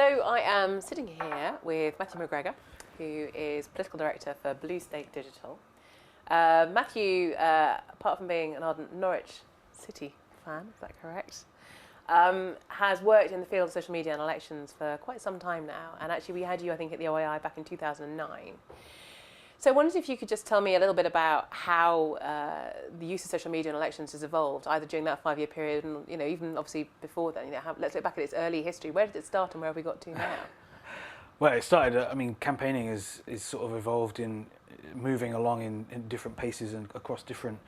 So I am sitting here with Matthew McGregor, who is Political Director for Blue State Digital. Matthew, apart from being an ardent Norwich City fan, is that correct? Has worked in the field of social media and elections for quite some time now. And actually we had you, I think, at the OAI back in 2009. So I wondered if you could just tell me a little bit about how the use of social media and elections has evolved, either during that 5-year period and even obviously before then. Let's look back at its early history. Where did it start and where have we got to now? Well, it started, campaigning is sort of evolved in moving along in different paces and across different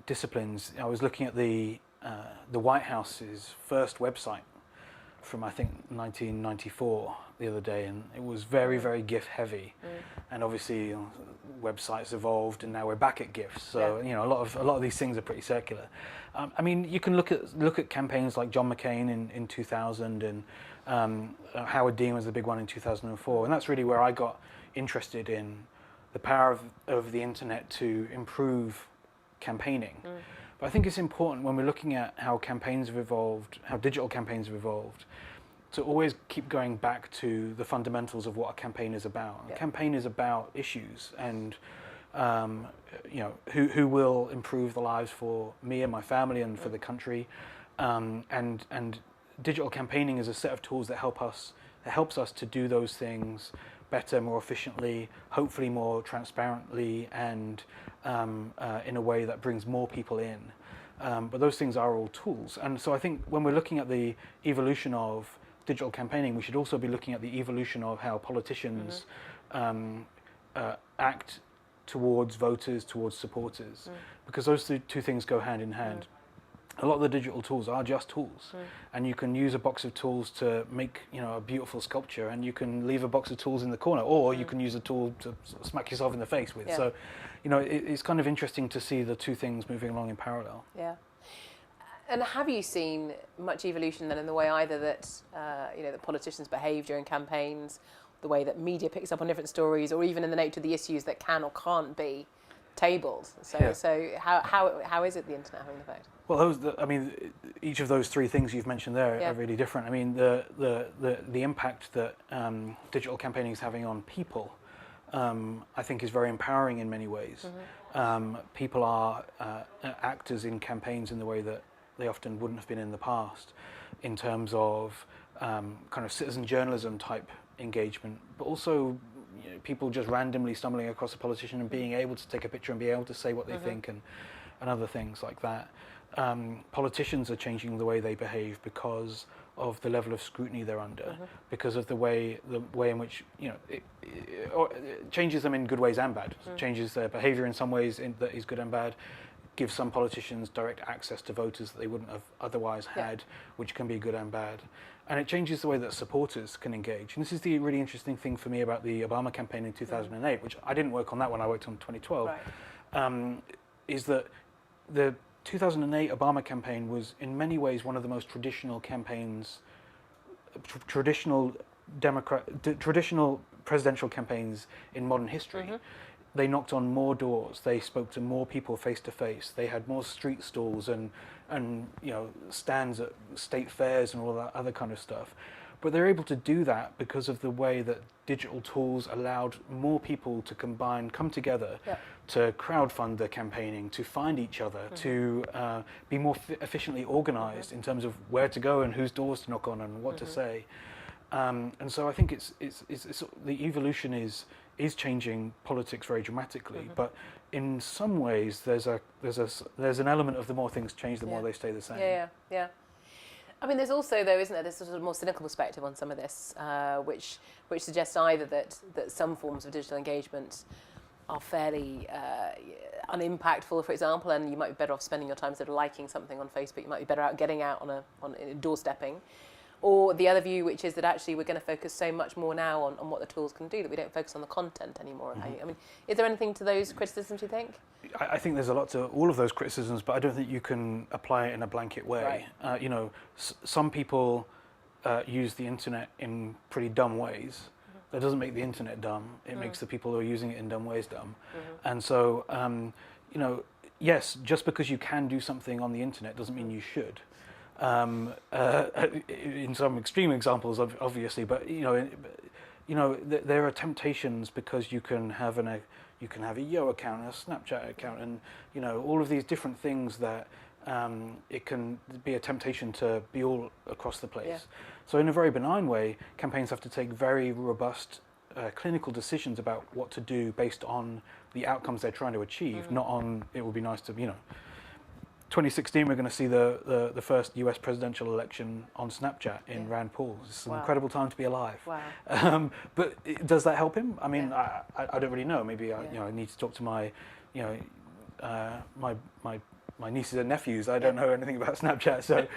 disciplines. I was looking at the White House's first website from, I think, 1994 the other day, and it was very, very GIF heavy. And obviously websites evolved and now we're back at GIFs, so a lot of these things are pretty circular. You can look at campaigns like John McCain in 2000, and Howard Dean was the big one in 2004, and that's really where I got interested in the power of the internet to improve campaigning. But I think it's important when we're looking at how campaigns have evolved, how digital campaigns have evolved, to always keep going back to the fundamentals of what a campaign is about. A campaign is about issues and who will improve the lives for me and my family and for the country, and digital campaigning is a set of tools that helps us to do those things better, more efficiently, hopefully more transparently, and in a way that brings more people in. But those things are all tools. And so I think when we're looking at the evolution of digital campaigning, we should also be looking at the evolution of how politicians act towards voters, towards supporters, because those two things go hand in hand. A lot of the digital tools are just tools, and you can use a box of tools to make a beautiful sculpture, and you can leave a box of tools in the corner, or you can use a tool to smack yourself in the face with. So it's kind of interesting to see the two things moving along in parallel. And have you seen much evolution then in the way either that that politicians behave during campaigns, the way that media picks up on different stories, or even in the nature of the issues that can or can't be tabled? So how is it the internet having an effect? Well, each of those three things you've mentioned there are really different. The impact that digital campaigning is having on people, I think, is very empowering in many ways. People are actors in campaigns in the way that they often wouldn't have been in the past, in terms of kind of citizen journalism type engagement, but also people just randomly stumbling across a politician and being able to take a picture and be able to say what they think and other things like that. Politicians are changing the way they behave because of the level of scrutiny they're under, because of the way in which it changes them in good ways and bad. Changes their behaviour in some ways that is good and bad. Gives some politicians direct access to voters that they wouldn't have otherwise had, which can be good and bad. And it changes the way that supporters can engage. And this is the really interesting thing for me about the Obama campaign in 2008, which I didn't work on that one, I worked on 2012, is that the 2008 Obama campaign was in many ways one of the most traditional campaigns, traditional presidential campaigns in modern history. They knocked on more doors. They spoke to more people face to face. They had more street stalls and stands at state fairs and all that other kind of stuff. But they're able to do that because of the way that digital tools allowed more people to come together, to crowdfund their campaigning, to find each other, to be more efficiently organized in terms of where to go and whose doors to knock on and what to say. And so I think it's the evolution is changing politics very dramatically, but in some ways there's an element of the more things change, the more they stay the same. There's also, though, isn't there, this sort of more cynical perspective on some of this, which suggests either that some forms of digital engagement are fairly unimpactful, for example, and you might be better off spending your time sort of liking something on Facebook. You might be better out getting out on doorstepping. Or the other view, which is that actually we're going to focus so much more now on what the tools can do that we don't focus on the content anymore. Is there anything to those criticisms, do you think? I think there's a lot to all of those criticisms, but I don't think you can apply it in a blanket way. Some people use the internet in pretty dumb ways. That doesn't make the internet dumb. It makes the people who are using it in dumb ways dumb. And so, yes, just because you can do something on the internet doesn't mean you should. in some extreme examples, obviously. But there are temptations because you can have a Yo account, a Snapchat account, and all of these different things that it can be a temptation to be all across the place. Yeah. So in a very benign way, campaigns have to take very robust clinical decisions about what to do based on the outcomes they're trying to achieve, not on it would be nice to 2016, we're going to see the first US presidential election on Snapchat in Rand Paul. It's an incredible time to be alive. Wow. But does that help him? I mean, I don't really know. Maybe I need to talk to my my nieces and nephews. I don't know anything about Snapchat. So,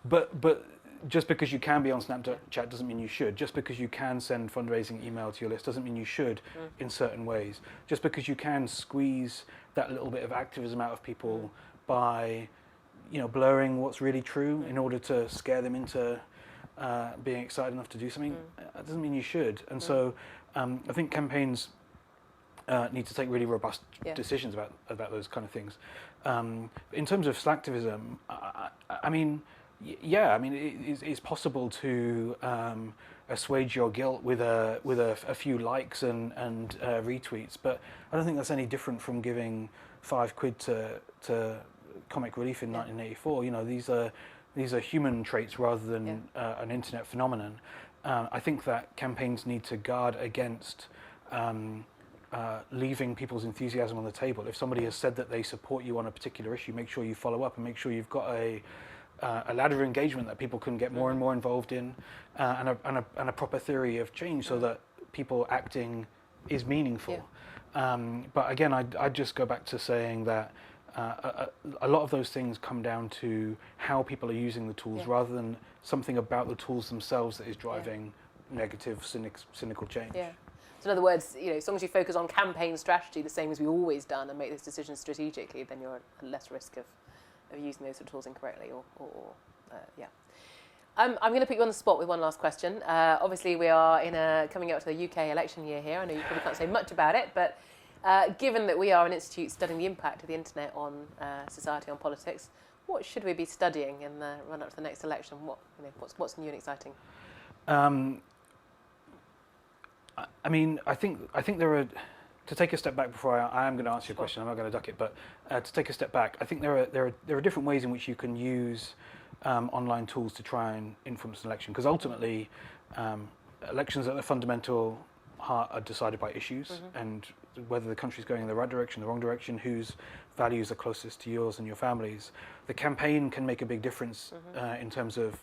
but just because you can be on Snapchat doesn't mean you should. Just because you can send fundraising email to your list doesn't mean you should in certain ways. Just because you can squeeze that little bit of activism out of people by blurring what's really true in order to scare them into being excited enough to do something, that doesn't mean you should. And so I think campaigns need to take really robust decisions about those kind of things. In terms of slacktivism, I mean, it's possible to assuage your guilt with a few likes and retweets, but I don't think that's any different from giving £5 to Comic Relief in 1984. These are human traits rather than an internet phenomenon. I think that campaigns need to guard against leaving people's enthusiasm on the table. If somebody has said that they support you on a particular issue, make sure you follow up and make sure you've got a ladder of engagement that people can get more and more involved in, and a proper theory of change so that people acting is meaningful. But again, I'd just go back to saying that a lot of those things come down to how people are using the tools rather than something about the tools themselves that is driving negative, cynical change. Yeah. So in other words, as long as you focus on campaign strategy, the same as we've always done, and make those decisions strategically, then you're at less risk of using those sort of tools incorrectly. I'm going to put you on the spot with one last question. Obviously, we are coming out to the UK election year here. I know you probably can't say much about it, but given that we are an institute studying the impact of the internet on society, on politics, what should we be studying in the run-up to the next election? What's new and exciting? I think there are. To take a step back before I am going to answer your question, I'm not going to duck it. But to take a step back, I think there are different ways in which you can use online tools to try and influence an election. Because ultimately, elections at the fundamental heart are decided by issues and whether the country's going in the right direction, the wrong direction, whose values are closest to yours and your family's. The campaign can make a big difference in terms of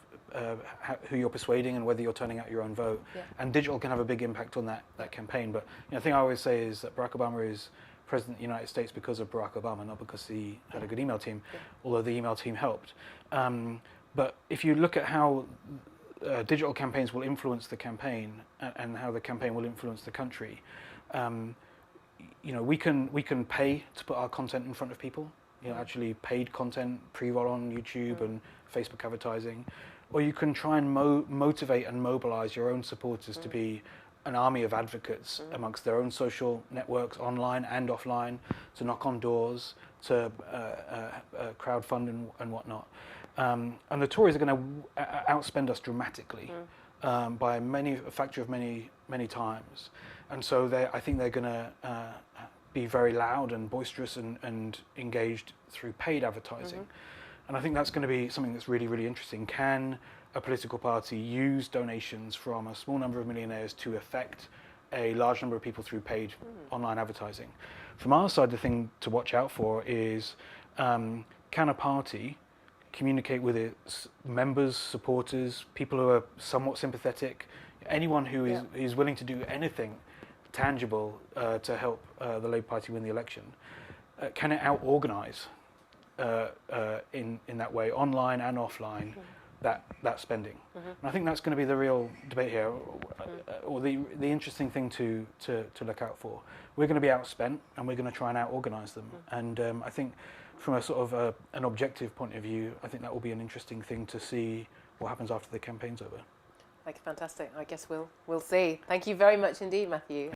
who you're persuading and whether you're turning out your own vote. And digital can have a big impact on that campaign. But the thing I always say is that Barack Obama is president of the United States because of Barack Obama, not because he had a good email team, although the email team helped. But if you look at how digital campaigns will influence the campaign and how the campaign will influence the country, we can pay to put our content in front of people. Actually paid content, pre-roll on YouTube and Facebook advertising. Or you can try and motivate and mobilize your own supporters to be an army of advocates amongst their own social networks, online and offline, to knock on doors, to crowdfund and whatnot. And the Tories are going to outspend us dramatically by a factor of many times. And so I think they're going to be very loud and boisterous and engaged through paid advertising. And I think that's going to be something that's really, really interesting. Can a political party use donations from a small number of millionaires to affect a large number of people through paid online advertising? From our side, the thing to watch out for is can a party communicate with its members, supporters, people who are somewhat sympathetic, anyone who is willing to do anything tangible to help the Labour Party win the election? Can it out-organise in that way, online and offline, that spending? And I think that's going to be the real debate here, or the interesting thing to look out for. We're going to be outspent, and we're going to try and out-organise them. And I think from a sort of an objective point of view, I think that will be an interesting thing to see what happens after the campaign's over. Fantastic. I guess we'll see. Thank you very much indeed, Matthew.